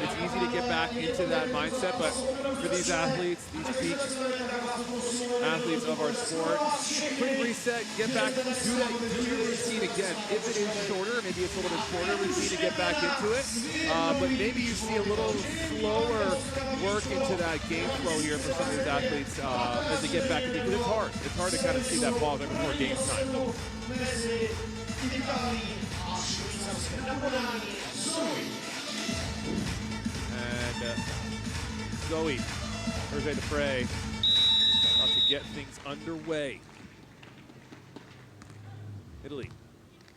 It's easy to get back into that mindset, but for these athletes, these peak athletes of our sport, quick reset, get back, do your routine again. If it is shorter, maybe it's a little bit shorter routine to get back into it, but maybe you see a little slower work into that game flow here for some of these athletes as they get back into it, because it's hard. It's hard to kind of see that ball right before game time. And Zoe, Hervé de Frey, about to get things underway. Italy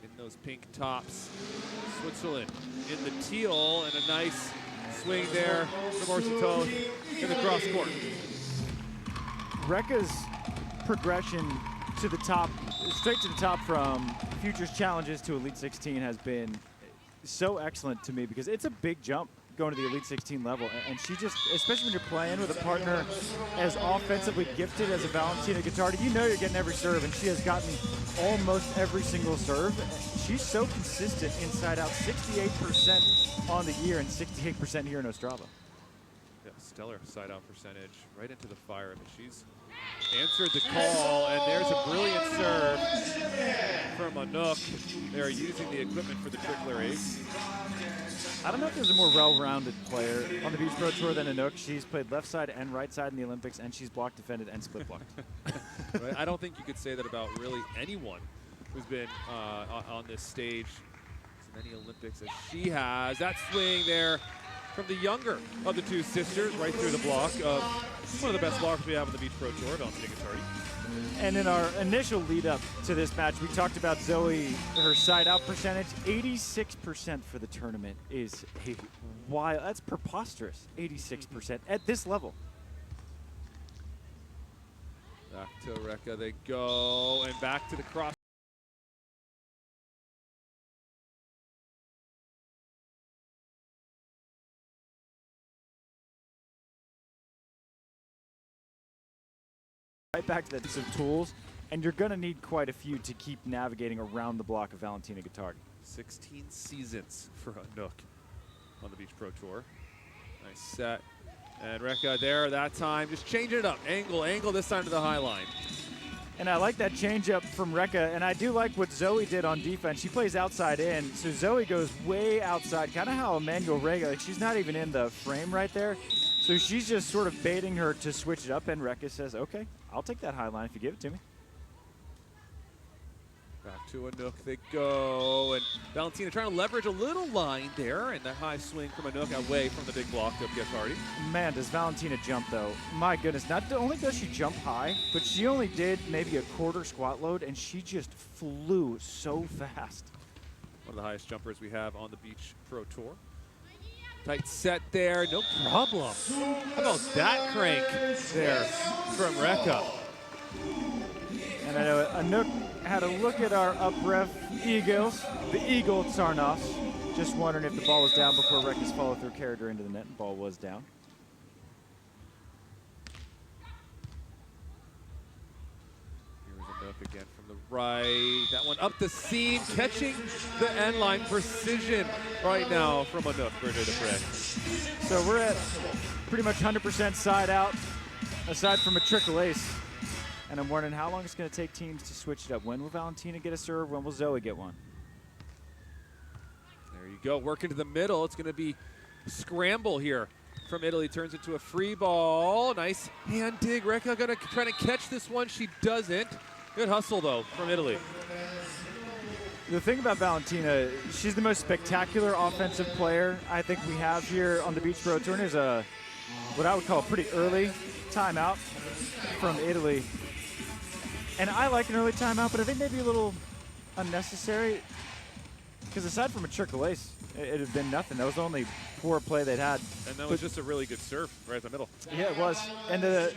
in those pink tops. Switzerland in the teal, and a nice swing there from Orsi Toth in the cross court. Rekka's progression to the top, straight to the top from Futures Challenges to Elite 16 has been so excellent to me, because it's a big jump going to the Elite 16 level. And she just, especially when you're playing with a partner as offensively gifted as a Valentina Gottardi, you know you're getting every serve, and she has gotten almost every single serve. She's so consistent inside out, 68% on the year and 68% here in Ostrava. Yeah, stellar side out percentage, right into the fire. I mean, she's answered the call, and there's a brilliant serve from Anouk. They're using the equipment for the trickler ace. I don't know if there's a more well-rounded player on the Beach Pro Tour than Anouk. She's played left side and right side in the Olympics, and she's blocked, defended, and split blocked. Right? I don't think you could say that about really anyone who's been on this stage as many Olympics as she has. That swing there from the younger of the two sisters, right through the block of one of the best blockers we have on the Beach Pro Tour, Valentina Gottardi. And in our initial lead up to this match, we talked about Zoe, her side out percentage. 86% for the tournament is a wild, that's preposterous, 86% at this level. Back to Rekka they go, and back to the cross. Right back to that, some tools, and you're going to need quite a few to keep navigating around the block of Valentina Gottardi. 16 seasons for Anouk on the Beach Pro Tour. Nice set. And Rekka there that time, just changing it up. Angle this time to the high line. And I like that changeup from Rekka, and I do like what Zoe did on defense. She plays outside in, so Zoe goes way outside, kind of how Emmanuel Rega, like she's not even in the frame right there. So she's just sort of baiting her to switch it up, and Rekka says, okay, I'll take that high line if you give it to me. Back to Anouk they go, and Valentina trying to leverage a little line there, and that high swing from Anouk away from the big block of Gottardi. Man, does Valentina jump though. My goodness, not only does she jump high, but she only did maybe a quarter squat load, and she just flew so fast. One of the highest jumpers we have on the Beach Pro Tour. Tight set there, no problem. How about that crank there from Rekka? And I know Anouk had a look at our up-ref Eagles, the Eagle Tsarnos. Just wondering if the ball was down before Rekka's follow-through carried her into the net, and the ball was down. Here's Anouk again from the right. That one up the seam, catching the end line. Precision right now from Anouk for Hervé de Frey. So we're at pretty much 100% side out, aside from a trickle ace. And I'm wondering how long it's going to take teams to switch it up. When will Valentina get a serve? When will Zoe get one? There you go, working to the middle. It's going to be scramble here from Italy. Turns into a free ball. Nice hand dig. Rekka going to try to catch this one. She doesn't. Good hustle, though, from Italy. The thing about Valentina, she's the most spectacular offensive player I think we have here on the Beach Pro Tour. There's a, what I would call a pretty early timeout from Italy. And I like an early timeout, but I think maybe a little unnecessary. Because aside from a trickle ace, it had been nothing. That was the only poor play they'd had. And that was just a really good serve right in the middle. Yeah, it was. And the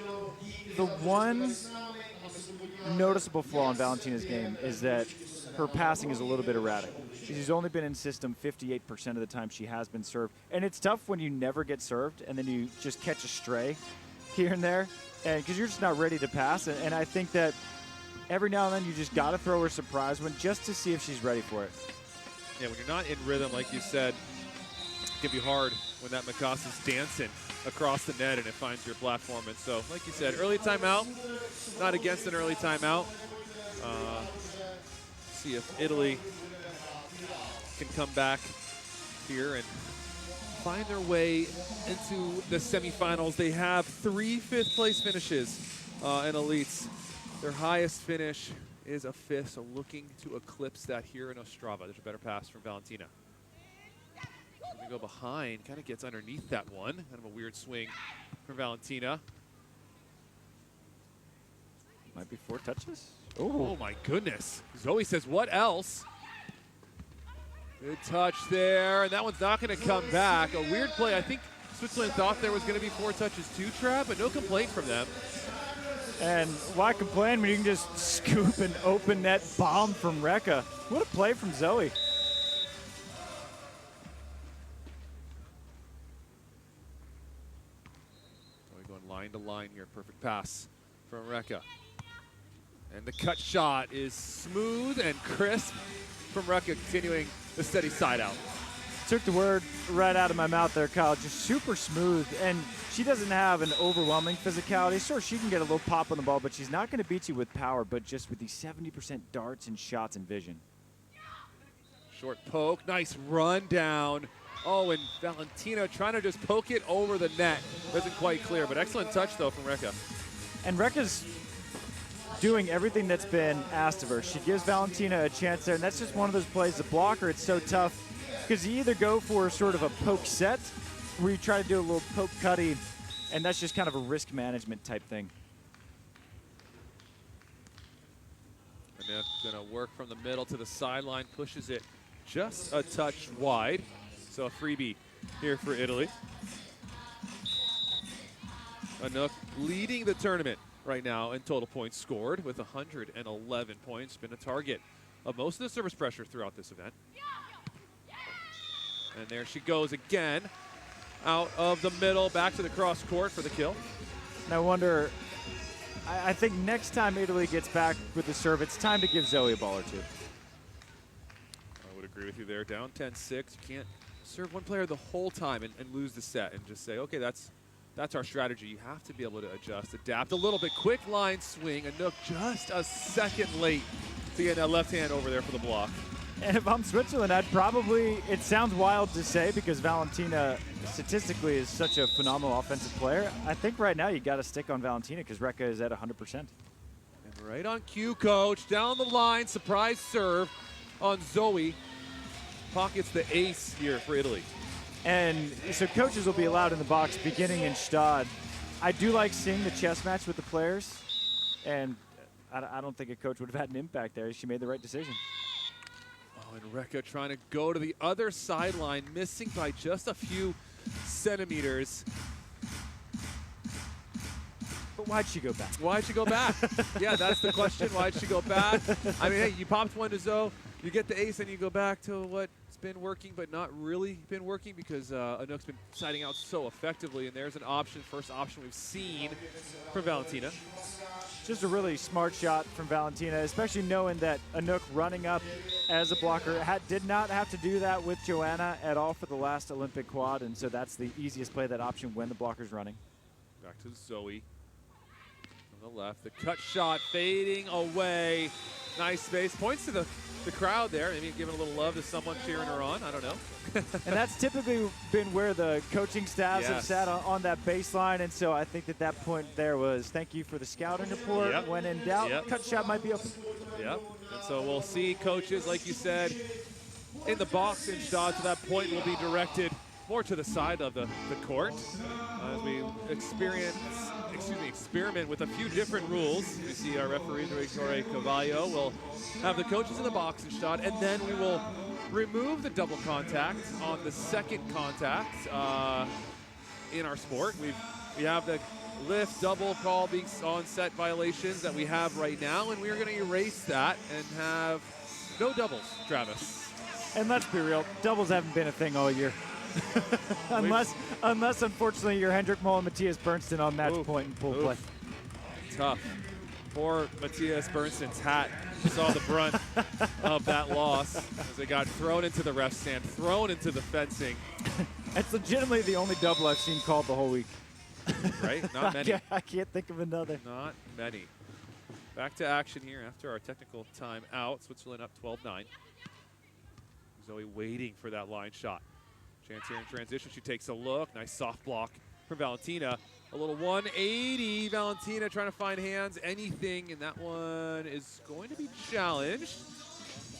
one noticeable flaw in Valentina's game is that her passing is a little bit erratic. She's only been in system 58% of the time she has been served. And it's tough when you never get served and then you just catch a stray here and there, and because you're just not ready to pass. And I think that every now and then you just got to throw her a surprise one just to see if she's ready for it. Yeah, when you're not in rhythm, like you said, it can be hard when that Mikasa's dancing across the net and it finds your platform. And so, like you said, early timeout, not against an early timeout. See if Italy can come back here and find their way into the semifinals. They have 3 fifth-place finishes in elites. Their highest finish is a 5th, so looking to eclipse that here in Ostrava. There's a better pass from Valentina. Gonna go behind, kind of gets underneath that one. Kind of a weird swing from Valentina. Might be 4 touches. Oh my goodness. Zoe says, what else? Good touch there, and that one's not gonna come back. A weird play. I think Switzerland thought there was gonna be 4 touches too, Trav, but no complaint from them. And why complain when you can just scoop an open net bomb from Rekka? What a play from Zoe. Zoe going line to line here. Perfect pass from Rekka. And the cut shot is smooth and crisp from Rekka, continuing the steady side out. Took the word right out of my mouth there, Kyle. Just super smooth, and she doesn't have an overwhelming physicality. Sure, she can get a little pop on the ball, but she's not going to beat you with power, but just with these 70% darts and shots and vision. Short poke, nice run down. Oh, and Valentina trying to just poke it over the net. Doesn't quite clear, but excellent touch, though, from Rekka. And Rekka's doing everything that's been asked of her. She gives Valentina a chance there, and that's just one of those plays. The blocker, it's so tough, because you either go for sort of a poke set, where you try to do a little poke cutty, and that's just kind of a risk management type thing. Anouk gonna work from the middle to the sideline, pushes it just a touch wide. So a freebie here for Italy. Anouk leading the tournament right now in total points scored with 111 points. Been a target of most of the service pressure throughout this event. And there she goes again, out of the middle, back to the cross court for the kill. And I wonder, I think next time Italy gets back with the serve, it's time to give Zoe a ball or two. I would agree with you there. Down 10-6, you can't serve one player the whole time and lose the set and just say, okay, that's our strategy. You have to be able to adjust, adapt a little bit. Quick line swing. Anouk just a second late to get that left hand over there for the block. And if I'm Switzerland, I'd probably, it sounds wild to say because Valentina statistically is such a phenomenal offensive player. I think right now you got to stick on Valentina because Rekka is at 100%. And right on cue, coach. Down the line, surprise serve on Zoe. Pockets the ace here for Italy. And so coaches will be allowed in the box beginning in Stade. I do like seeing the chess match with the players, and I don't think a coach would have had an impact there. She made the right decision. Oh, and Rekka trying to go to the other sideline, missing by just a few centimeters. But why'd she go back? Why'd she go back? Yeah, that's the question. Why'd she go back? I mean, hey, you popped one to Zoe, you get the ace, and you go back to what's been working but not really been working because Anouk's been siding out so effectively, and there's an option, first option we've seen from Valentina. Just a really smart shot from Valentina, especially knowing that Anouk running up as a blocker did not have to do that with Joanna at all for the last Olympic quad, and so that's the easiest play, that option when the blocker's running. Back to Zoe on the left. The cut shot fading away. Nice space. Points to the crowd there. Maybe giving a little love to someone cheering her on. I don't know. And that's typically been where the coaching staffs have sat on that baseline, and so I think that point there was thank you for the scouting report. Yep. When in doubt, cut shot might be open. Yep. And so we'll see coaches, like you said, in the box in Stade. So that point will be directed more to the side of the court as we experiment with a few different rules. We see our referee, Ettore Cavallo, will have the coaches in the box in Stade, and then we will remove the double contact on the second contact in our sport. We have the lift double call being on set violations that we have right now, and we are going to erase that and have no doubles, Travis. And let's be real, doubles haven't been a thing all year. unless unfortunately you're Hendrik Moll and Matthias Bernston on match point and pool play. Tough. Poor Matthias Bernston's hat saw the brunt of that loss as it got thrown into the ref stand, thrown into the fencing. It's legitimately the only double I've seen called the whole week. Right? Not many. I can't think of another. Not many. Back to action here after our technical time out. Switzerland up 12-9. Zoe waiting for that line shot. Chance here in transition. She takes a look. Nice soft block from Valentina. A little 180. Valentina trying to find hands, anything, and that one is going to be challenged.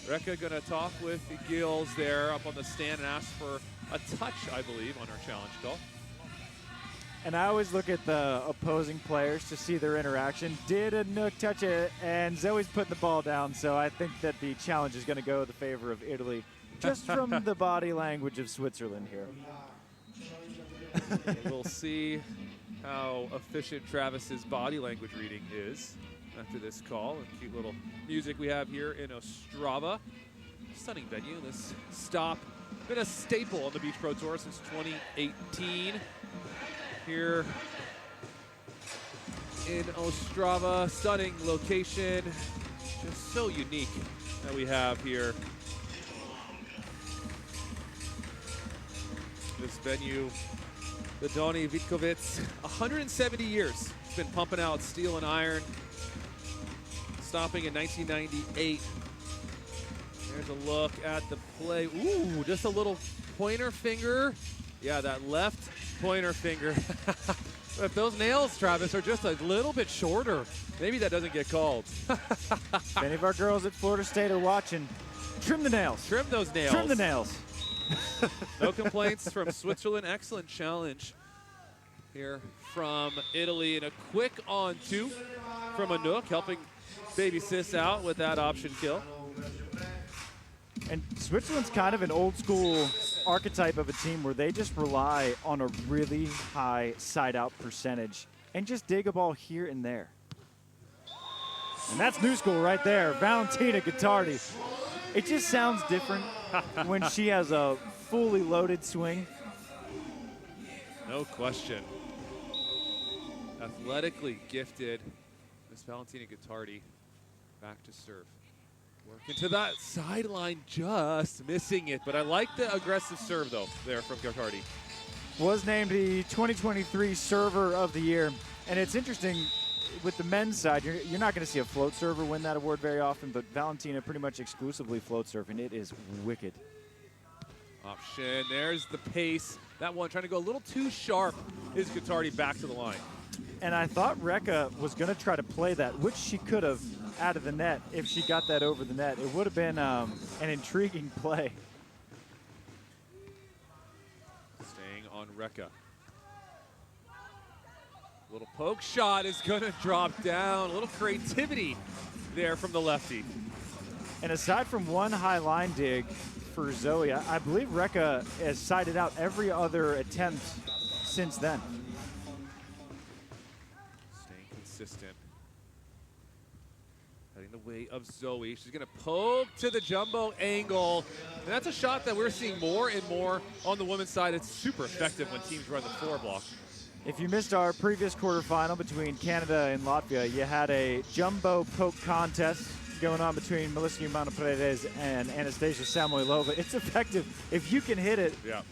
Rekka going to talk with Gills there up on the stand and ask for a touch, I believe, on our challenge call. And I always look at the opposing players to see their interaction. Did Anouk touch it? And Zoe's putting the ball down, so I think that the challenge is going to go in the favor of Italy, just from the body language of Switzerland here. We'll see how efficient Travis's body language reading is after this call. And cute little music we have here in Ostrava. Stunning venue. This stop been a staple on the Beach Pro Tour since 2018. Here in Ostrava, stunning location, just so unique that we have here. This venue, the Donny Vitkovits, 170 years. It's been pumping out steel and iron, stopping in 1998. There's a look at the play. Ooh, just a little pointer finger. Yeah, that left pointer finger. If those nails, Travis, are just a little bit shorter, maybe that doesn't get called. If any of our girls at Florida State are watching, trim the nails. Trim those nails. Trim the nails. No complaints from Switzerland. Excellent challenge here from Italy. And a quick on-two from Anouk, helping baby sis out with that option kill. And Switzerland's kind of an old-school archetype of a team where they just rely on a really high side-out percentage and just dig a ball here and there. And that's new school right there, Valentina Gottardi. It just sounds different when she has a fully loaded swing. No question. Athletically gifted, Miss Valentina Gottardi back to serve. Working to that sideline, just missing it. But I like the aggressive serve, though, there from Gottardi. Was named the 2023 Server of the Year. And it's interesting, with the men's side, you're not going to see a float server win that award very often, but Valentina pretty much exclusively float surfing. It is wicked. Option, there's the pace. That one trying to go a little too sharp is Gottardi back to the line. And I thought Rekka was going to try to play that, which she could have out of the net if she got that over the net. It would have been an intriguing play. Staying on Rekka. Little poke shot is going to drop down. A little creativity there from the lefty. And aside from one high line dig for Zoe, I believe Rekka has sided out every other attempt since then. Staying consistent. Heading the way of Zoe. She's going to poke to the jumbo angle. And that's a shot that we're seeing more and more on the women's side. It's super effective when teams run the floor block. If you missed our previous quarterfinal between Canada and Latvia, you had a jumbo poke contest going on between Melissa Humana Paredes and Anastasia Samoilova. It's effective. If you can hit it, yeah.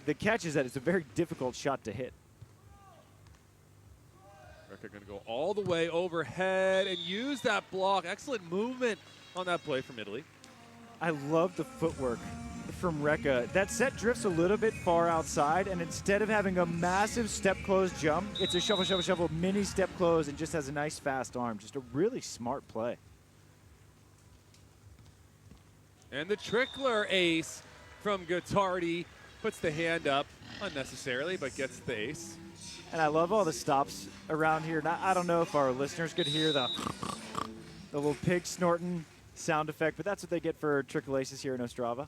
The catch is that it's a very difficult shot to hit. Rekka going to go all the way overhead and use that block. Excellent movement on that play from Italy. I love the footwork from Rekka. That set drifts a little bit far outside, and instead of having a massive step close jump, it's a shuffle, shuffle, shuffle, mini step close, and just has a nice fast arm. Just a really smart play. And the trickler ace from Gottardi puts the hand up unnecessarily, but gets the ace. And I love all the stops around here. Now, I don't know if our listeners could hear the little pig snorting sound effect, but that's what they get for trickle aces here in Ostrava.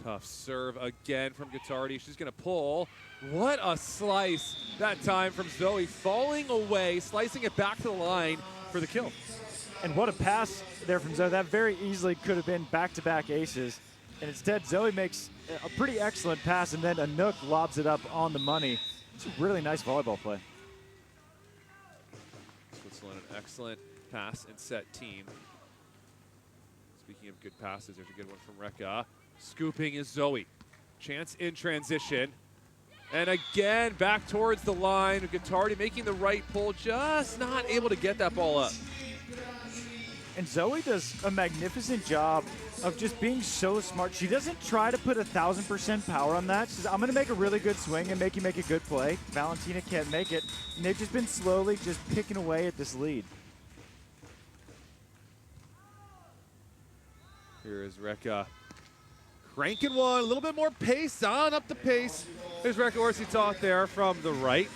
Tough serve again from Gottardi. She's going to pull. What a slice that time from Zoe. Falling away, slicing it back to the line for the kill. And what a pass there from Zoe. That very easily could have been back-to-back aces. And instead, Zoe makes a pretty excellent pass, and then Anouk lobs it up on the money. It's a really nice volleyball play. Switzerland, an excellent pass and set team. Speaking of good passes, there's a good one from Rekka. Scooping is Zoe. Chance in transition. And again, back towards the line. Gottardi making the right pull, just not able to get that ball up. And Zoe does a magnificent job of just being so smart. She doesn't try to put 1,000% power on that. She says, I'm going to make a really good swing and make you make a good play. Valentina can't make it. And they've just been slowly just picking away at this lead. Here is Rekka cranking one, a little bit more pace, on up the pace. There's Rekka Orsi Toth there from the right.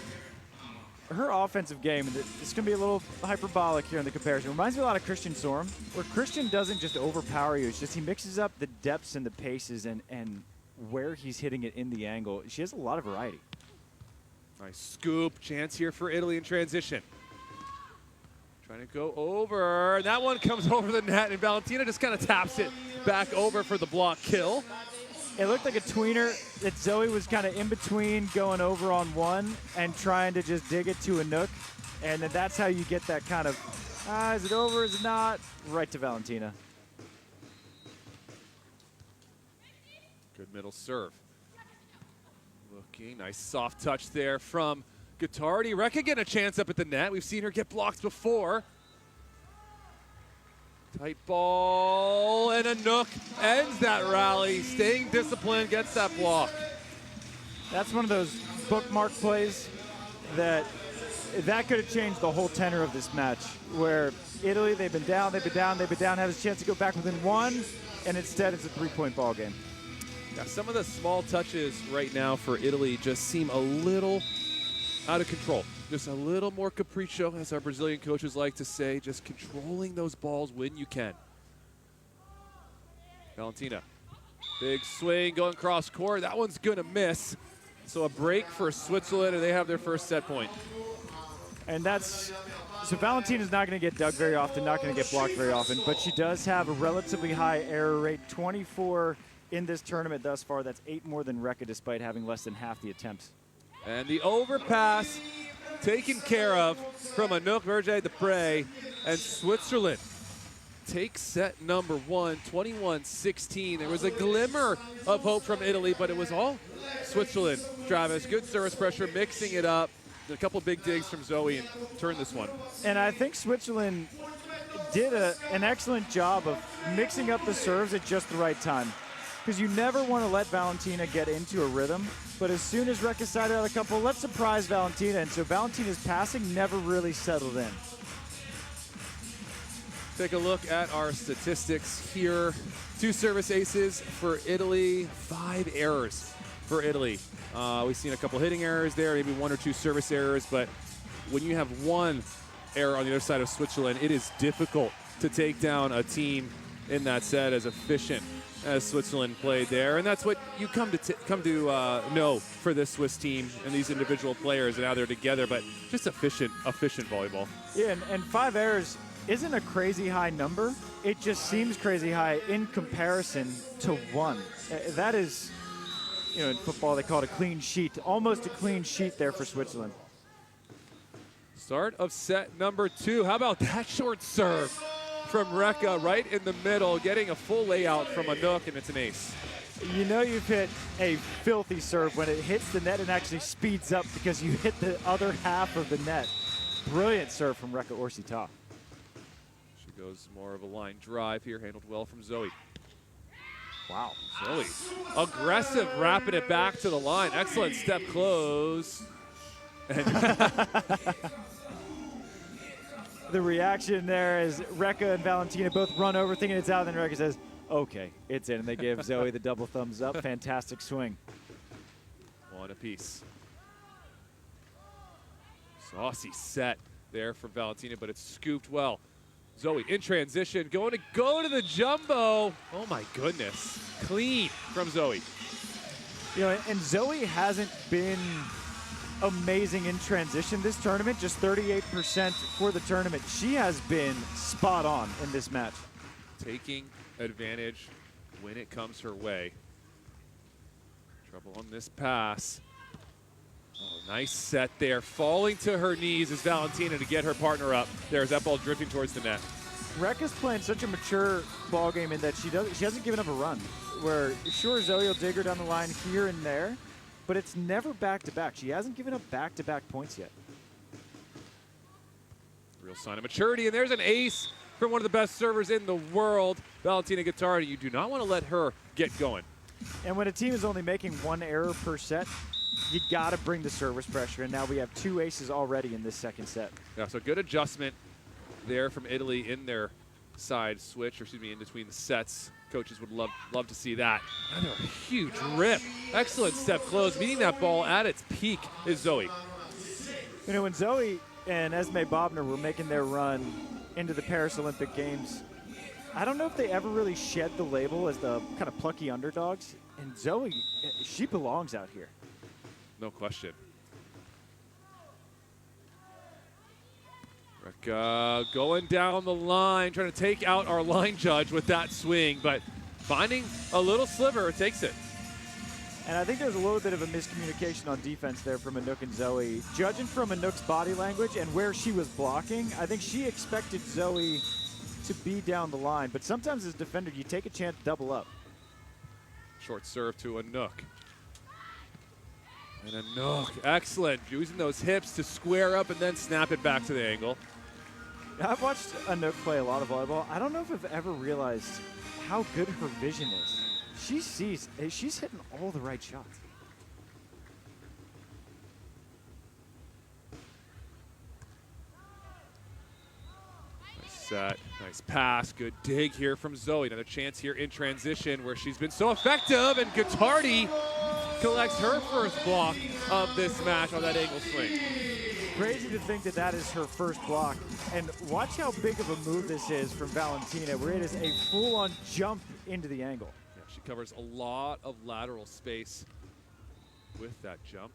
Her offensive game, it's going to be a little hyperbolic here in the comparison. Reminds me a lot of Christian Sorum, where Christian doesn't just overpower you. It's just he mixes up the depths and the paces and where he's hitting it in the angle. She has a lot of variety. Nice scoop. Chance here for Italy in transition. Trying to go over. That one comes over the net, and Valentina just kind of taps it back over for the block kill. It looked like a tweener that Zoe was kind of in between going over on one and trying to just dig it to Anouk. And then that's how you get that kind of, is it over, is it not? Right to Valentina. Good middle serve. Looking, nice soft touch there from Gottardi. Rekka getting a chance up at the net. We've seen her get blocked before. Tight ball, and Anouk ends that rally, staying disciplined, gets that block. That's one of those bookmark plays that could have changed the whole tenor of this match, where Italy, they've been down, have a chance to go back within one, and instead it's a three-point ball game. Yeah, some of the small touches right now for Italy just seem a little out of control. Just a little more capriccio, as our Brazilian coaches like to say, just controlling those balls when you can. Valentina, big swing going cross court. That one's gonna miss. So a break for Switzerland, and they have their first set point. And so Valentina's not gonna get dug very often, not gonna get blocked very often, but she does have a relatively high error rate, 24 in this tournament thus far. That's 8 more than Rekka, despite having less than half the attempts. And the overpass taken care of from Anouk Vergé-Depré, and Switzerland takes set number 1, 21-16. There was a glimmer of hope from Italy, but it was all Switzerland. Travis, good service pressure, mixing it up. A couple big digs from Zoe and turned this one. And I think Switzerland did an excellent job of mixing up the serves at just the right time. Because you never want to let Valentina get into a rhythm, but as soon as Rekka sided out a couple, let's surprise Valentina, and so Valentina's passing never really settled in. Take a look at our statistics here. 2 service aces for Italy, 5 errors for Italy. We've seen a couple hitting errors there, maybe 1 or 2 service errors, but when you have 1 error on the other side of Switzerland, it is difficult to take down a team in that set as efficient as Switzerland played there, and that's what you come to know for this Swiss team and these individual players and how they're together. But just efficient volleyball. Yeah, and 5 errors isn't a crazy high number. It just seems crazy high in comparison to 1. That is, in football they call it a clean sheet, almost a clean sheet there for Switzerland. Start of set number 2. How about that short serve from Rekka right in the middle, getting a full layout from Anouk, and it's an ace. You know you've hit a filthy serve when it hits the net and actually speeds up because you hit the other half of the net. Brilliant serve from Rekka Orsi Toth. She goes more of a line drive here, handled well from Zoe. Wow. Zoe, aggressive, wrapping it back to the line. Excellent step close. The reaction there is Rekka and Valentina both run over thinking it's out, and then Rekka says, okay, it's in, and they give Zoe the double thumbs up. Fantastic swing. 1 apiece. Saucy set there for Valentina, but it's scooped well. Zoe in transition, going to go to the jumbo. Oh my goodness. Clean from Zoe. And Zoe hasn't been amazing in transition this tournament, just 38% for the tournament. She has been spot on in this match. Taking advantage when it comes her way. Trouble on this pass. Oh, nice set there. Falling to her knees is Valentina to get her partner up. There's that ball drifting towards the net. Rekka's playing such a mature ball game in that she hasn't given up a run. where sure, Zoe will dig her down the line here and there, but it's never back-to-back. She hasn't given up back-to-back points yet. Real sign of maturity, and there's an ace from one of the best servers in the world, Valentina Gottardi. You do not want to let her get going. And when a team is only making one error per set, you got to bring the service pressure, and now we have 2 aces already in this second set. Yeah, so good adjustment there from Italy in their side switch, or excuse me, in between the sets. Coaches would love to see that. Another huge rip. Excellent step close. Meeting that ball at its peak is Zoe. You know, when Zoe and Esme Bobner were making their run into the Paris Olympic Games, I don't know if they ever really shed the label as the kind of plucky underdogs. And Zoe, she belongs out here. No question. Rekka going down the line, trying to take out our line judge with that swing, but finding a little sliver, takes it. And I think there's a little bit of a miscommunication on defense there from Anouk and Zoe. Judging from Anouk's body language and where she was blocking, I think she expected Zoe to be down the line. But sometimes as a defender, you take a chance to double up. Short serve to Anouk. And Anouk, excellent, using those hips to square up and then snap it back to the angle. I've watched Anouk play a lot of volleyball. I don't know if I've ever realized how good her vision is. She sees, she's hitting all the right shots. Nice set, nice pass, good dig here from Zoe. Another chance here in transition where she's been so effective, and Gottardi collects her first block of this match on that angle swing. Crazy to think that that is her first block. And watch how big of a move this is from Valentina, where it is a full-on jump into the angle. Yeah, she covers a lot of lateral space with that jump.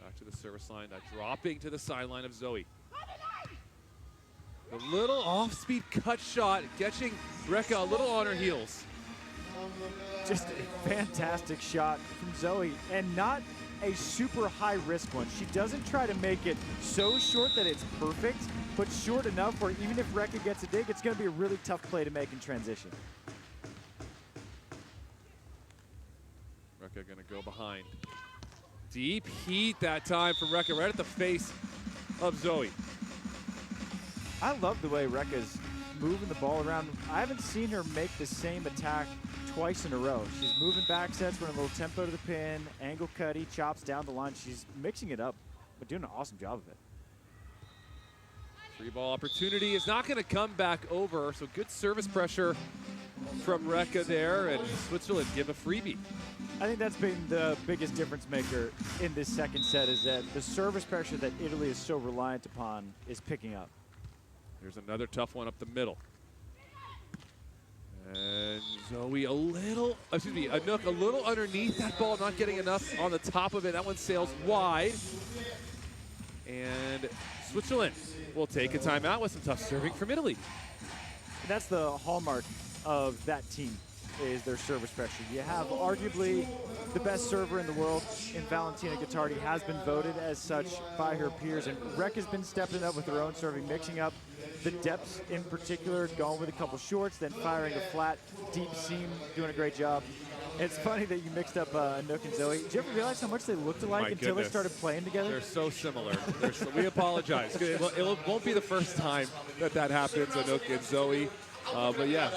Back to the service line, that dropping to the sideline of Zoe. A little off-speed cut shot, catching Rekka a little on her heels. Just a fantastic shot from Zoe, and not a super high-risk one. She doesn't try to make it so short that it's perfect, but short enough where even if Rekka gets a dig, it's going to be a really tough play to make in transition. Rekka going to go behind. Deep heat that time from Rekka, right at the face of Zoe. I love the way Rekka's moving the ball around. I haven't seen her make the same attack twice in a row. She's moving back sets, running a little tempo to the pin, angle cutty, chops down the line. She's mixing it up, but doing an awesome job of it. Free ball opportunity is not going to come back over, so good service pressure from Rekka there, and Switzerland give a freebie. I think that's been the biggest difference maker in this second set, is that the service pressure that Italy is so reliant upon is picking up. Here's another tough one up the middle. And Zoe a little, Anouk a little underneath that ball, not getting enough on the top of it. That one sails wide. And Switzerland will take a timeout with some tough serving from Italy. That's the hallmark of that team, is their service pressure. You have arguably the best server in the world in Valentina Gottardi, has been voted as such by her peers, and Rekka's been stepping up with her own serving, mixing up the depths in particular, going with a couple shorts, then firing a flat, deep seam, doing a great job. It's funny that you mixed up Anouk and Zoe. Did you ever realize how much they looked alike until they started playing together? They're so similar. We apologize. It won't be the first time that happens, Anouk and Zoe. But yeah,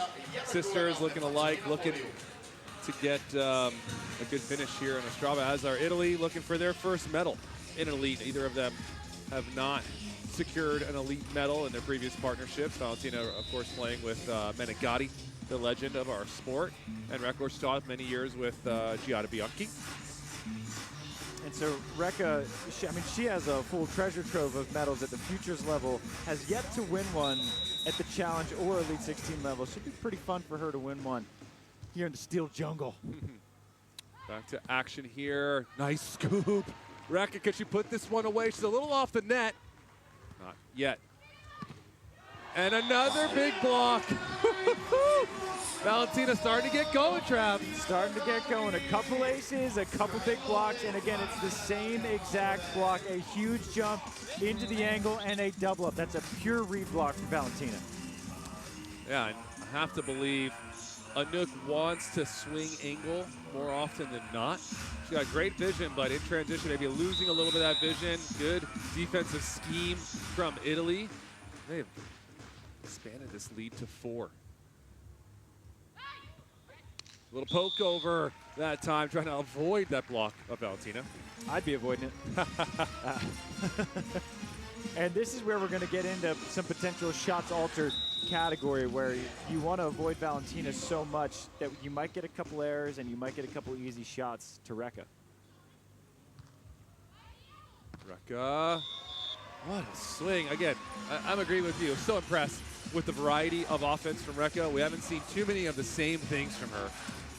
sisters looking alike, looking to get a good finish here in Ostrava, as are Italy, looking for their first medal in an elite. Either of them have not secured an elite medal in their previous partnerships. Valentina, of course, playing with Gottardi, the legend of our sport, and Rekka Toth many years with Giada Bianchi. And so Rekka, she has a full treasure trove of medals at the futures level, has yet to win one at the challenge or Elite 16 level. Should be pretty fun for her to win one here in the steel jungle. Back to action here. Nice scoop. Rekka, could she put this one away? She's a little off the net. Not yet. And another big block. Valentina starting to get going, Trav. Starting to get going. A couple aces, a couple big blocks, and again, it's the same exact block. A huge jump into the angle and a double up. That's a pure read block for Valentina. Yeah, I have to believe Anouk wants to swing angle more often than not. She's got great vision, but in transition, maybe losing a little bit of that vision. Good defensive scheme from Italy. They have expanded this lead to 4. Little poke over that time, trying to avoid that block of Valentina. I'd be avoiding it. And this is where we're going to get into some potential shots altered category, where you want to avoid Valentina so much that you might get a couple errors and you might get a couple easy shots to Rekka. Rekka, what a swing. Again, I'm agreeing with you. So impressed with the variety of offense from Rekka. We haven't seen too many of the same things from her.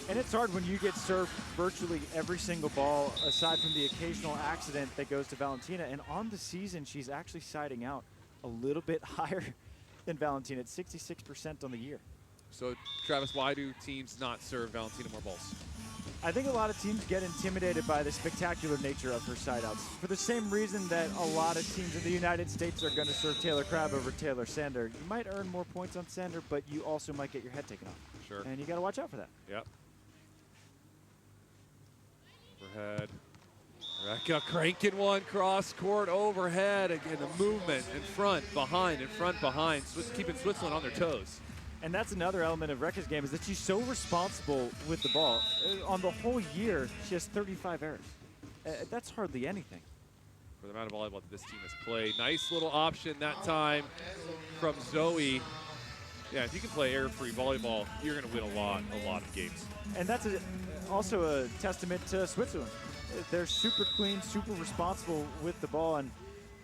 And it's hard when you get served virtually every single ball, aside from the occasional accident that goes to Valentina. And on the season, she's actually siding out a little bit higher than Valentina at 66% on the year. So, Travis, why do teams not serve Valentina more balls? I think a lot of teams get intimidated by the spectacular nature of her sideouts. For the same reason that a lot of teams in the United States are going to serve Taylor Crabb over Taylor Sander. You might earn more points on Sander, but you also might get your head taken off. Sure. And you got to watch out for that. Yep. Overhead. Rekka cranking one cross court overhead. Again, the movement in front, behind, keeping Switzerland on their toes. And that's another element of Rekka's game, is that she's so responsible with the ball. On the whole year, she has 35 errors. That's hardly anything. For the amount of volleyball that this team has played. Nice little option that time from Zoe. Yeah, if you can play error-free volleyball, you're going to win a lot of games. And that's also a testament to Switzerland. They're super clean, super responsible with the ball, and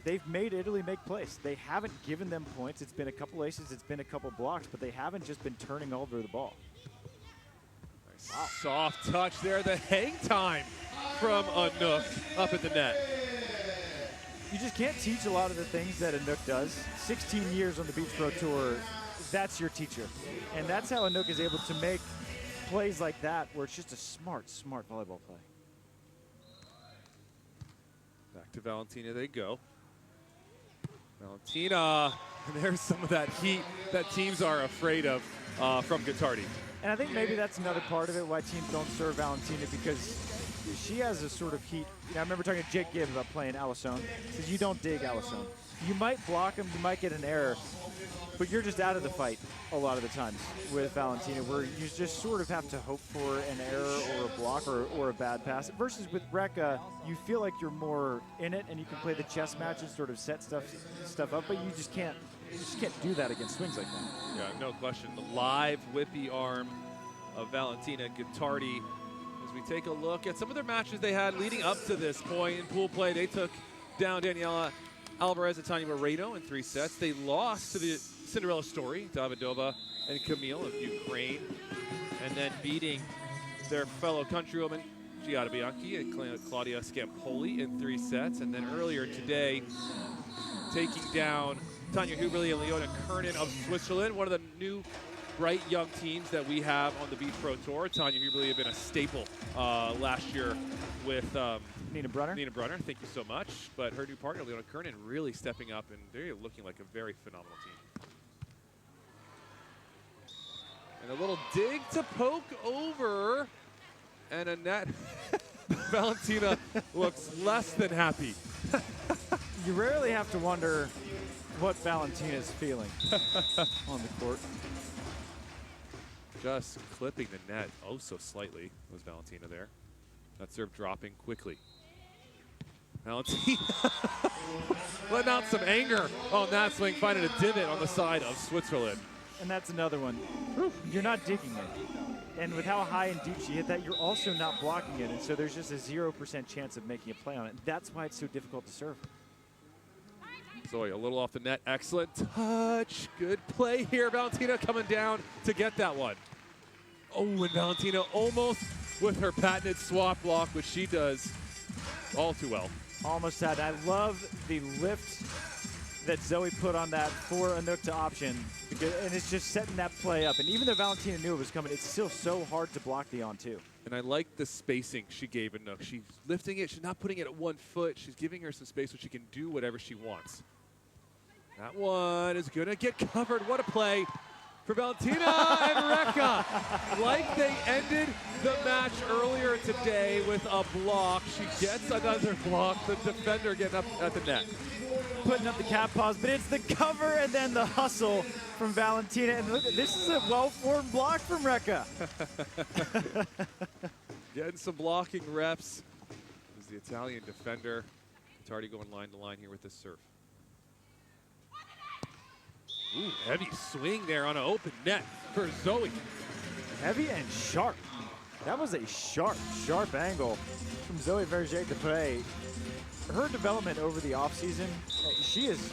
they've made Italy make plays. They haven't given them points. It's been a couple aces, it's been a couple blocks, but they haven't just been turning over the ball. Nice. Wow. Soft touch there. The hang time from Anouk up at the net. You just can't teach a lot of the things that Anouk does. 16 years on the Beach Pro Tour, that's your teacher. And that's how Anouk is able to make plays like that, where it's just a smart volleyball play. Back to Valentina they go. Valentina, and there's some of that heat that teams are afraid of from Gottardi. And I think maybe that's another part of it, why teams don't serve Valentina, because she has a sort of heat. You know, I remember talking to Jake Gibb about playing Alisson. He says, you don't dig Alisson. You might block him, you might get an error, but you're just out of the fight a lot of the times with Valentina, where you just sort of have to hope for an error or a block or a bad pass. Versus with Rekka, you feel like you're more in it and you can play the chess match and sort of set stuff up, but you just can't do that against swings like that. Yeah, no question. The live whippy arm of Valentina Gottardi. As we take a look at some of their matches they had leading up to this point in pool play, they took down Daniela Alvarez and Tanya Moreno in 3 sets. They lost to the Cinderella Story, Davidova and Camille of Ukraine, and then beating their fellow countrywoman Giada Bianchi and Claudia Scampoli in 3 sets. And then earlier today, taking down Tanya Huberli and Leona Kernan of Switzerland, one of the new bright young teams that we have on the Beach Pro Tour. Tanya Huberli had been a staple last year with Nina Brunner. Thank you so much. But her new partner, Leona Kernan, really stepping up, and they're looking like a very phenomenal team. And a little dig to poke over, and a net. Valentina looks less than happy. You rarely have to wonder what Valentina's feeling on the court. Just clipping the net oh so slightly was Valentina there. That serve dropping quickly. Valentina letting out some anger on that swing, finding a divot on the side of Switzerland. And that's another one. You're not digging it. And with how high and deep she hit that, you're also not blocking it. And so there's just a 0% chance of making a play on it. That's why it's so difficult to serve. Zoe a little off the net. Excellent touch. Good play here. Valentina coming down to get that one. Oh, and Valentina almost with her patented swap block, which she does all too well. Almost had. I love the lift that Zoe put on that for Anouk to option. And it's just setting that play up. And even though Valentina knew it was coming, it's still so hard to block the on-two. And I like the spacing she gave Anouk. She's lifting it. She's not putting it at 1 foot. She's giving her some space so she can do whatever she wants. That one is going to get covered. What a play for Valentina and Rekka. Like they ended the match earlier today with a block. She gets another block. The defender getting up at the net. Putting up the cat paws, but it's the cover and then the hustle from Valentina. And look, this is a well-formed block from Rekka. Getting some blocking reps. This is the Italian defender. Gottardi going line to line here with this serve. Ooh, heavy swing there on an open net for Zoe. Heavy and sharp. That was a sharp, sharp angle from Zoe Verger-Depré. Her development over the offseason, she's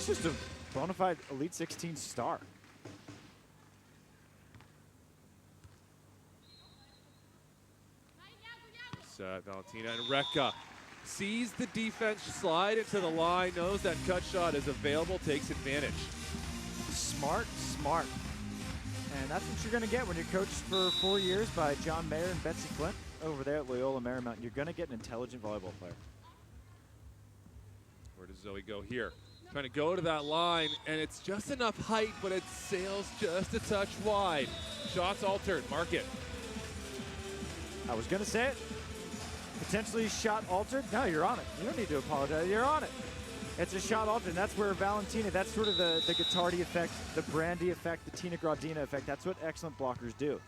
just a bona fide Elite 16 star. Valentina and Rekka sees the defense slide into the line, knows that cut shot is available, takes advantage. Smart, smart. And that's what you're going to get when you're coached for 4 years by John Mayer and Betsy Flint over there at Loyola Marymount. You're going to get an intelligent volleyball player. Where does Zoe go here? Trying to go to that line, and it's just enough height, but it sails just a touch wide. Shots altered, mark it. I was going to say it. Potentially shot altered. No, you're on it. You don't need to apologize. You're on it. It's a shot altered, and that's where Valentina, that's sort of the Gottardi effect, the Brandy effect, the Tina Gradina effect. That's what excellent blockers do.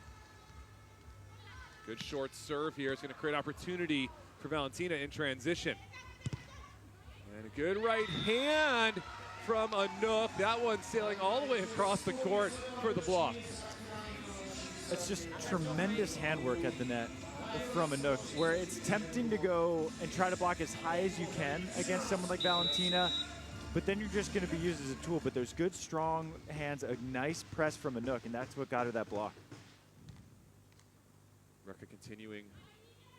Good short serve here. It's going to create opportunity for Valentina in transition. And a good right hand from Anouk. That one sailing all the way across the court for the block. It's just tremendous handwork at the net from Anouk, where it's tempting to go and try to block as high as you can against someone like Valentina, but then you're just going to be used as a tool. But there's good, strong hands, a nice press from Anouk, and that's what got her that block. Rekka continuing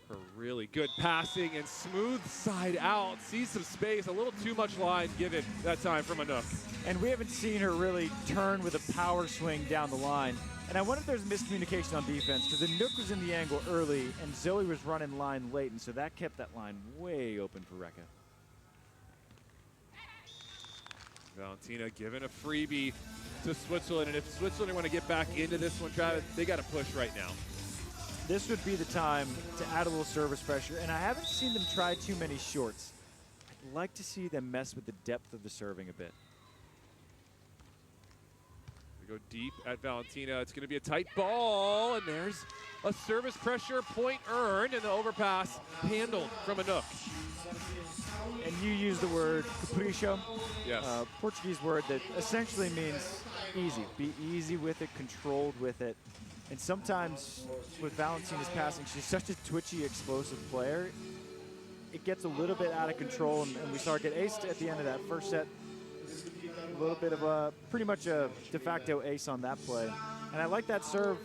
her really good passing and smooth side out. Sees some space, a little too much line given that time from Anouk. And we haven't seen her really turn with a power swing down the line. And I wonder if there's miscommunication on defense, because Anouk was in the angle early and Zoe was running line late, and so that kept that line way open for Rekka. Valentina giving a freebie to Switzerland, and if Switzerland want to get back into this one, Travis, they got to push right now. This would be the time to add a little service pressure, and I haven't seen them try too many shorts. I'd like to see them mess with the depth of the serving a bit. We go deep at Valentina. It's going to be a tight ball, and there's a service pressure point earned, and the overpass handled from Anouk. And you use the word capricho. Yes. Portuguese word that essentially means easy. Be easy with it, controlled with it. And sometimes with Valentina's passing, she's such a twitchy, explosive player. It gets a little bit out of control, and we saw her get aced at the end of that first set. A little bit of a, pretty much a de facto ace on that play. And I like that serve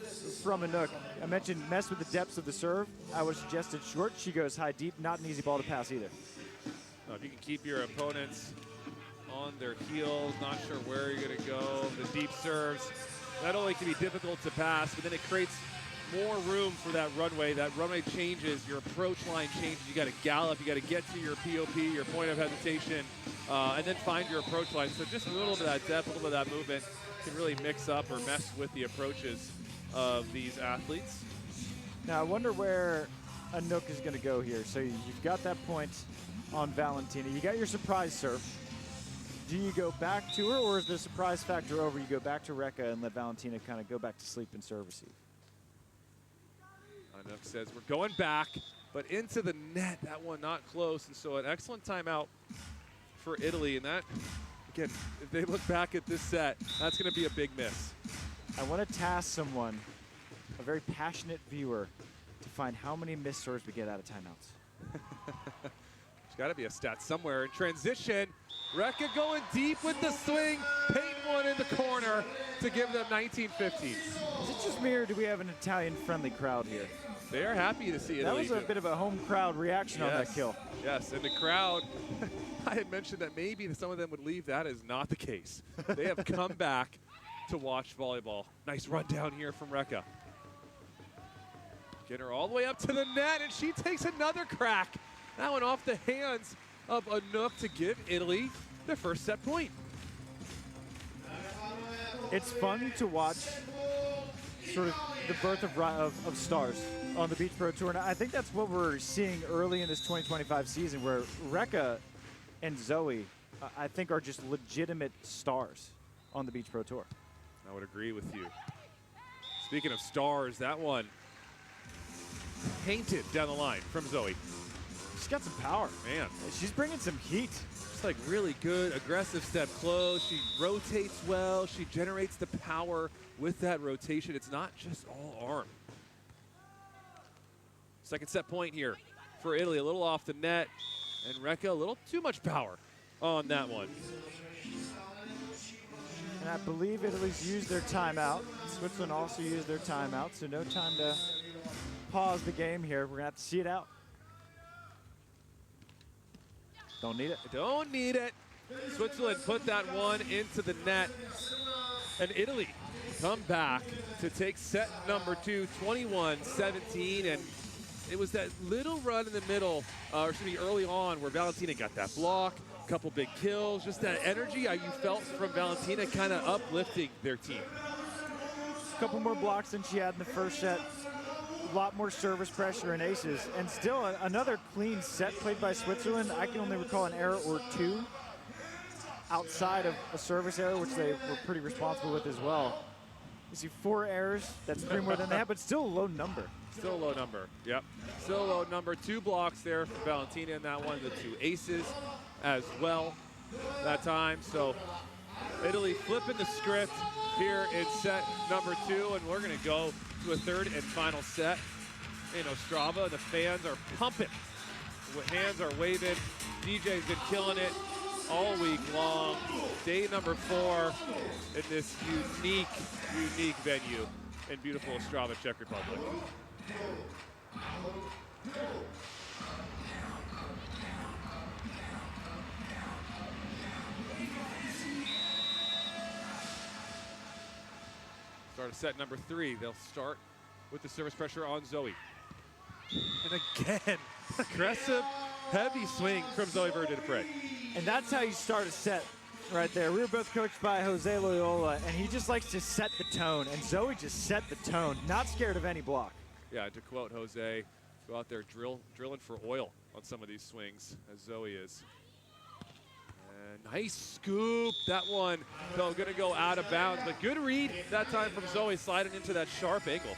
from Anouk. I mentioned mess with the depths of the serve. I would suggest it short. She goes high, deep, not an easy ball to pass either. If you can keep your opponents on their heels, not sure where you're going to go, the deep serves, not only can be difficult to pass, but then it creates more room for that runway. That runway changes, your approach line changes. You got to gallop, you got to get to your POP, your point of hesitation, and then find your approach line. So just a little bit of that depth, a little bit of that movement can really mix up or mess with the approaches of these athletes. Now I wonder where Anouk is going to go here. So you've got that point on Valentina. You got your surprise serve. Do you go back to her, or is the surprise factor over? You go back to Rekka and let Valentina kind of go back to sleep and serve receive? Anouk says we're going back, but into the net. That one not close, and so an excellent timeout for Italy. And that, again, if they look back at this set, that's going to be a big miss. I want to task someone, a very passionate viewer, to find how many missed serves we get out of timeouts. There's got to be a stat somewhere. In transition, Rekka going deep with the swing, paint one in the corner to give them 19-15. Is it just me, or do we have an Italian-friendly crowd here? They are happy to see Italy. That was a bit of a home crowd reaction on that kill. Yes, and the crowd, I had mentioned that maybe some of them would leave. That is not the case. They have come back to watch volleyball. Nice run down here from Rekka. Get her all the way up to the net, and she takes another crack. That one off the hands of Anouk to give Italy their first set point. It's fun to watch sort of the birth of stars on the Beach Pro Tour. And I think that's what we're seeing early in this 2025 season, where Rekka and Zoe, I think, are just legitimate stars on the Beach Pro Tour. I would agree with you. Speaking of stars, that one painted down the line from Zoe. She's got some power. Man. She's bringing some heat. Just like really good, aggressive step close. She rotates well. She generates the power with that rotation. It's not just all arm. Second set point here for Italy. A little off the net. And Rekka, a little too much power on that one. And I believe Italy's used their timeout. Switzerland also used their timeout, so no time to pause the game here. We're going to have to see it out. Don't need it. Don't need it. Switzerland put that one into the net. And Italy come back to take set number 2, 21-17. And it was that little run in the middle, early on, where Valentina got that block, a couple big kills, just that energy you felt from Valentina kind of uplifting their team. A couple more blocks than she had in the first set. A lot more service pressure and aces. And still another clean set played by Switzerland. I can only recall an error or two outside of a service error, which they were pretty responsible with as well. You see 4 errors. That's 3 more than they had, but still a low number. Still a low number, yep. Still a low number. 2 blocks there for Valentina in that one. The 2 aces as well that time. So Italy flipping the script here in set number 2, and we're going to go to a third and final set in Ostrava. The fans are pumping. Hands are waving. DJ's been killing it all week long. Day number 4 in this unique venue in beautiful Ostrava, Czech Republic. Start of set number 3. They'll start with the service pressure on Zoe. And again, aggressive, heavy swing from Zoe Verde-Dupre. And that's how you start a set right there. We were both coached by Jose Loyola, and he just likes to set the tone. And Zoe just set the tone, not scared of any block. Yeah, to quote Jose, go out there drilling for oil on some of these swings, as Zoe is. And nice scoop. That one, though, going to go out of bounds. But good read that time from Zoe, sliding into that sharp angle.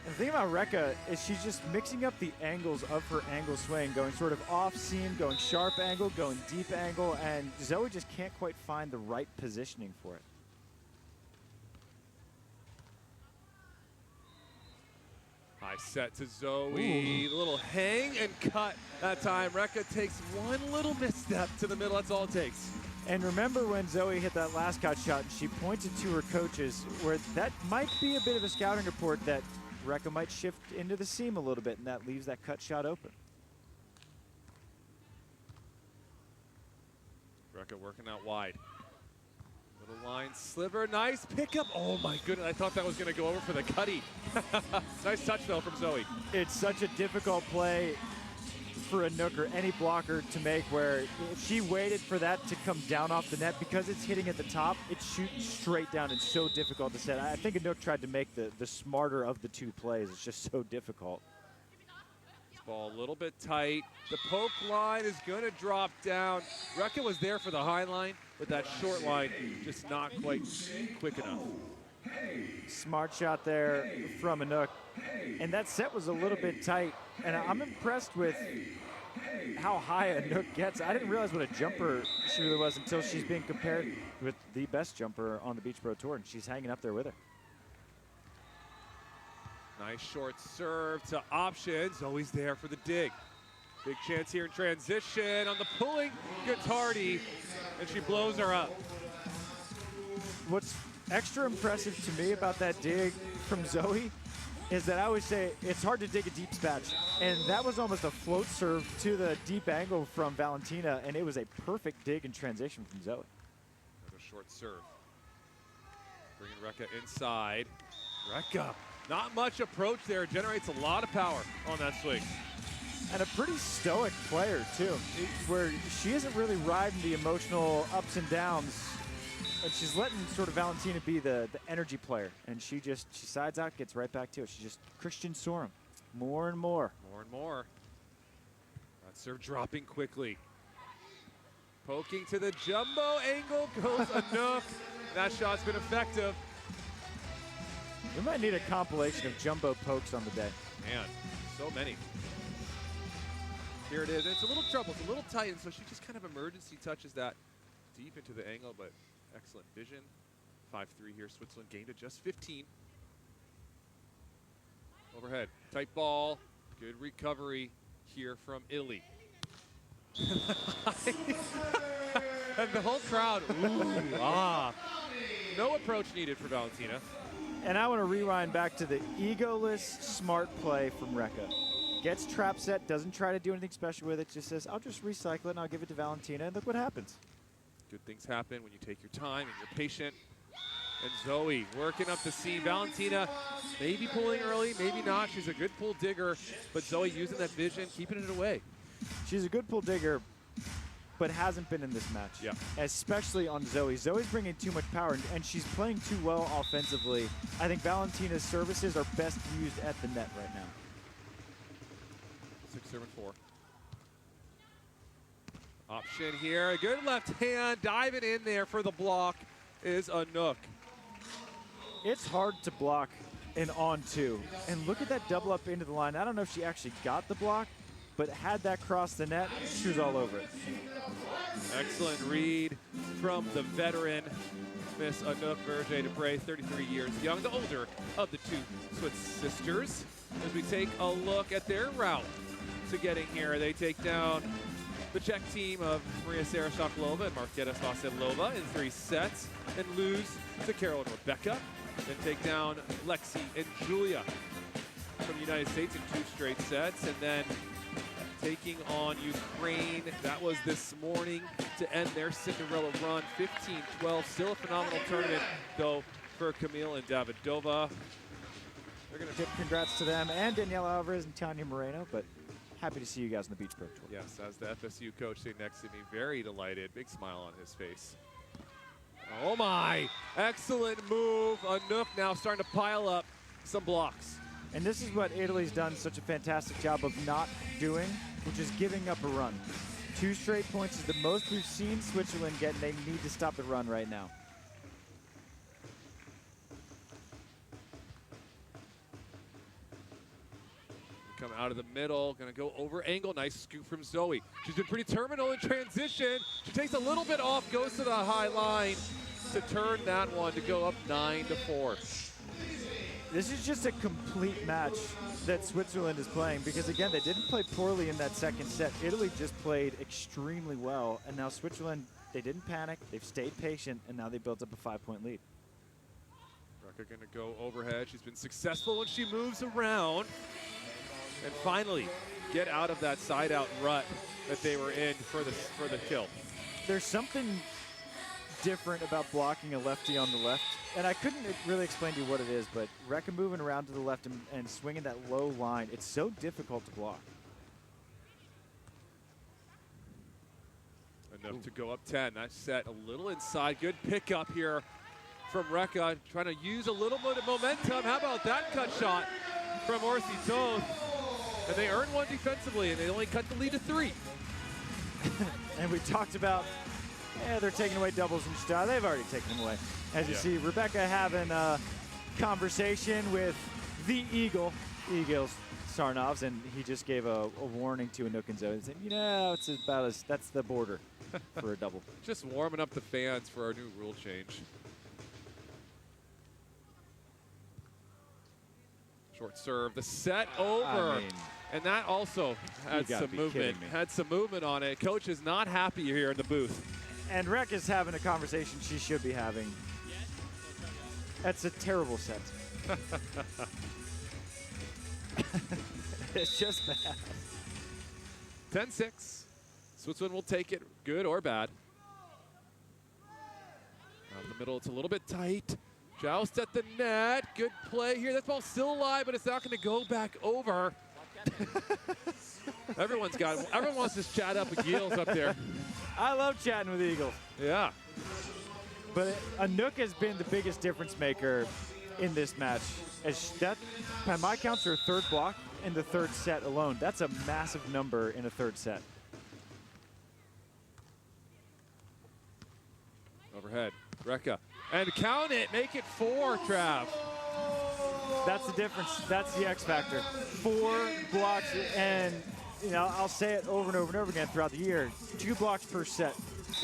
The thing about Rekka is she's just mixing up the angles of her angle swing, going sort of off seam, going sharp angle, going deep angle, and Zoe just can't quite find the right positioning for it. High set to Zoe. Ooh. Little hang and cut that time. Rekka takes one little misstep to the middle. That's all it takes. And remember when Zoe hit that last cut shot, and she pointed to her coaches, where that might be a bit of a scouting report that Rekka might shift into the seam a little bit, and that leaves that cut shot open. Rekka working out wide. Little line sliver, nice pickup. Oh my goodness, I thought that was going to go over for the cutty. Nice touch though from Zoe. It's such a difficult play for Anouk or any blocker to make, where if she waited for that to come down off the net, because it's hitting at the top, it's shooting straight down and so difficult to set. I think Anouk tried to make the smarter of the 2 plays. It's just so difficult. Ball a little bit tight. The poke line is going to drop down. Rekka was there for the high line, but that short line just not quite quick enough. Smart shot there from Anouk. And that set was a little bit tight. And I'm impressed with how high Anouk gets. I didn't realize what a jumper she really was until she's being compared with the best jumper on the Beach Pro Tour, and she's hanging up there with her. Nice short serve to options. Always there for the dig. Big chance here in transition on the pulling Gottardi, and she blows her up. What's extra impressive to me about that dig from Zoe is that I always say it's hard to dig a deep spatch, and that was almost a float serve to the deep angle from Valentina, and it was a perfect dig in transition from Zoe. Another short serve. Bringing Rekka inside. Rekka, not much approach there, generates a lot of power on that swing. And a pretty stoic player too, where she isn't really riding the emotional ups and downs And she's letting sort of Valentina be the energy player. And she sides out, gets right back to it. She's just Christian Sorum more and more. More and more. That serve dropping quickly. Poking to the jumbo angle goes Anouk. That shot's been effective. We might need a compilation of jumbo pokes on the day. Man, so many. Here it is. It's a little trouble. It's a little tight, and so she just kind of emergency touches that deep into the angle, but excellent vision. 5-3 here. Switzerland gained to just 15. Overhead. Tight ball. Good recovery here from Italy. And the whole crowd, ooh, ah. No approach needed for Valentina. And I want to rewind back to the egoless, smart play from Rekka. Gets trap set, doesn't try to do anything special with it, just says, I'll just recycle it and I'll give it to Valentina, and look what happens. Good things happen when you take your time and you're patient. And Zoe working up the seam. Valentina maybe pulling early, maybe not. She's a good pull digger, but Zoe using that vision, keeping it away. She's a good pull digger, but hasn't been in this match. Yeah. Especially on Zoe. Zoe's bringing too much power, and she's playing too well offensively. I think Valentina's services are best used at the net right now. 6-7-4. Option here. A good left hand. Diving in there for the block is Anouk. It's hard to block an on-two. And look at that double up into the line. I don't know if she actually got the block, but had that cross the net, she was all over it. Excellent read from the veteran, Miss Anouk Verger-Dupre, 33 years young, the older of the two Swiss sisters. As we take a look at their route to getting here, they take down the Czech team of Maria Sarashaklova and Marketa Vasilova in 3 sets, and lose to Carol and Rebecca. Then take down Lexi and Julia from the United States in 2 straight sets, and then taking on Ukraine. That was this morning to end their Cinderella run, 15-12. Still a phenomenal tournament, though, for Camille and Davidova. They're going to tip congrats to them and Daniela Alvarez and Tanya Moreno, but happy to see you guys on the Beach Pro Tour. Yes, as the FSU coach sitting next to me, very delighted, big smile on his face. Oh my, excellent move. Anouk now starting to pile up some blocks. And this is what Italy's done such a fantastic job of not doing, which is giving up a run. 2 straight points is the most we've seen Switzerland get, and they need to stop the run right now. Come out of the middle, gonna go over angle. Nice scoop from Zoe. She's been pretty terminal in transition. She takes a little bit off, goes to the high line to turn that one to go up 9-4. This is just a complete match that Switzerland is playing because, again, they didn't play poorly in that second set. Italy just played extremely well, and now Switzerland, they didn't panic, they've stayed patient, and now they built up a 5-point lead. Rekka gonna go overhead. She's been successful when she moves around. And finally, get out of that side-out rut that they were in for the kill. There's something different about blocking a lefty on the left, and I couldn't really explain to you what it is, but Rekka moving around to the left and swinging that low line, it's so difficult to block. Enough to go up 10. That set a little inside. Good pickup here from Rekka, trying to use a little bit of momentum. How about that cut shot from Orsi Toth? And they earned 1 defensively, and they only cut the lead to 3. And we talked about, they're taking away doubles from Star. They've already taken them away. As you see, Rebecca having a conversation with the Eagles Sarnovs, and he just gave a warning to Anouk and Zoe and said, it's about as, that's the border for a double. Just warming up the fans for our new rule change. Short serve, the set over. I mean, and that also had some movement. Had some movement on it. Coach is not happy here in the booth. And Rekka is having a conversation she should be having. That's a terrible set. It's just bad. 10-6. Switzerland will take it, good or bad. Out of the middle, it's a little bit tight. Joust at the net. Good play here. That ball's still alive, but it's not going to go back over. Everyone wants to chat up with Eagles up there. I love chatting with Eagles. Yeah. But Anouk has been the biggest difference maker in this match. As that, by my counts, her third block in the third set alone. That's a massive number in a third set. Overhead, Rekka. And count it, make it 4, Trav. That's the difference. That's the X factor. 4 blocks, and you know, I'll say it over and over and over again throughout the year. 2 blocks per set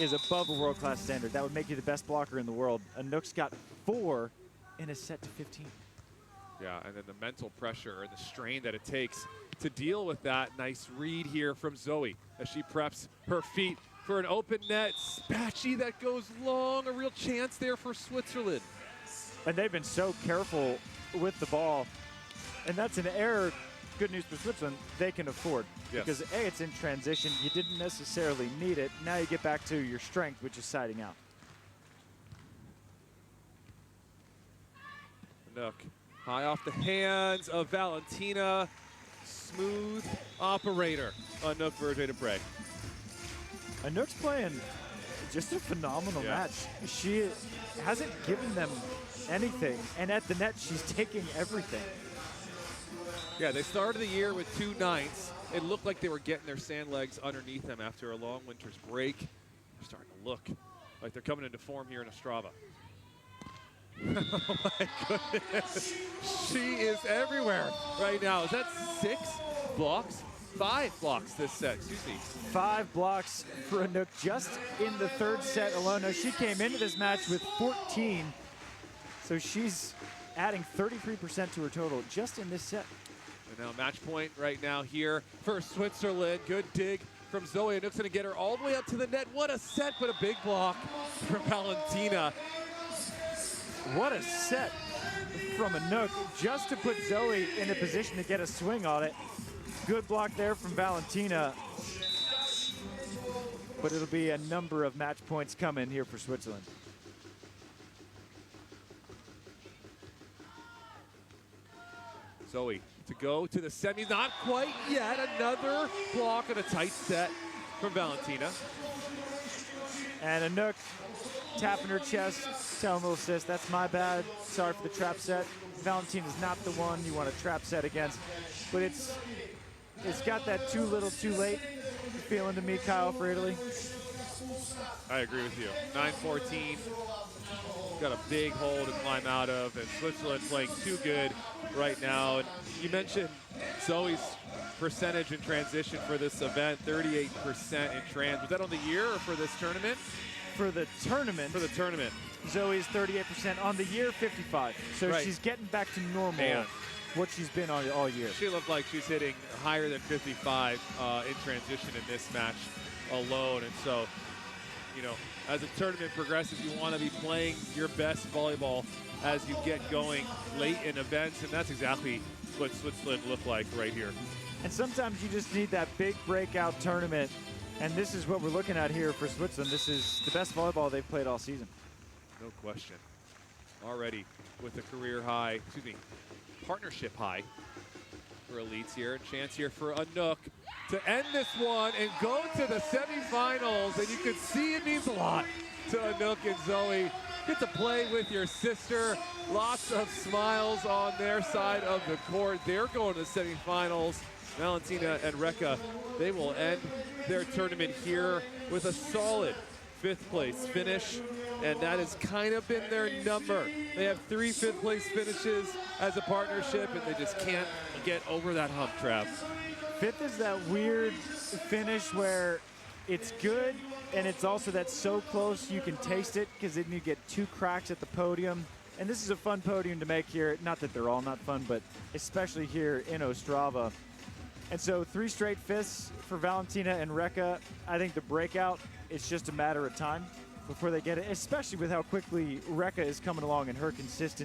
is above a world-class standard. That would make you the best blocker in the world. Anouk's got 4 in a set to 15. Yeah, and then the mental pressure and the strain that it takes to deal with that. Nice read here from Zoe as she preps her feet for an open net. Spatchy that goes long, a real chance there for Switzerland. And they've been so careful with the ball. And that's an error, good news for Switzerland, they can afford. Yes. Because A, it's in transition, you didn't necessarily need it. Now you get back to your strength, which is siding out. Anouk, high off the hands of Valentina. Smooth operator, Anouk Vergé-Debré. Anouk's playing just a phenomenal match. She hasn't given them anything, and at the net, she's taking everything. Yeah, they started the year with 2 9s. It looked like they were getting their sand legs underneath them after a long winter's break. They're starting to look like they're coming into form here in Ostrava. Oh my goodness. She is everywhere right now. Is that 6 blocks? 5 blocks this set, excuse me. 5 blocks for Anouk just in the third set alone. Now, she came into this match with 14, so she's adding 33% to her total just in this set. And now match point right now here for Switzerland. Good dig from Zoe. Anouk's gonna get her all the way up to the net. What a set, but a big block from Valentina. What a set from Anouk, just to put Zoe in a position to get a swing on it. Good block there from Valentina. But it'll be a number of match points coming here for Switzerland. Zoe to go to the semis, not quite yet. Another block and a tight set from Valentina. And Anouk tapping her chest, telling little sis, that's my bad. Sorry for the trap set. Valentina's not the one you want to trap set against. But it's got that too little, too late feeling to me, Kyle, for Italy. I agree with you. 9-14. Got a big hole to climb out of, and Switzerland playing too good right now. And you mentioned Zoe's percentage in transition for this event, 38% in trans. Was that on the year or for this tournament? For the tournament. For the tournament. Zoe's 38%. On the year, 55. So right. She's getting back to normal. And what she's been on all year. She looked like she's hitting higher than 55 in transition in this match alone. And so, you know, as the tournament progresses, you want to be playing your best volleyball as you get going late in events. And that's exactly what Switzerland looked like right here. And sometimes you just need that big breakout tournament. And this is what we're looking at here for Switzerland. This is the best volleyball they've played all season. No question. Already with a career high, partnership high for elites here. Chance here for Anouk to end this one and go to the semifinals. And you can see it means a lot to Anouk and Zoe. Get to play with your sister. Lots of smiles on their side of the court. They're going to the semifinals. Valentina and Rekka, they will end their tournament here with a solid 5th place finish, and that has kind of been their number. They have 3 5th place finishes as a partnership, and they just can't get over that hump, Trav. 5th is that weird finish where it's good, and it's also that so close you can taste it, because then you get 2 cracks at the podium. And this is a fun podium to make here. Not that they're all not fun, but especially here in Ostrava. And so 3 straight 5ths for Valentina and Rekka. I think the breakout, it's just a matter of time before they get it, especially with how quickly Rekka is coming along and her consistency.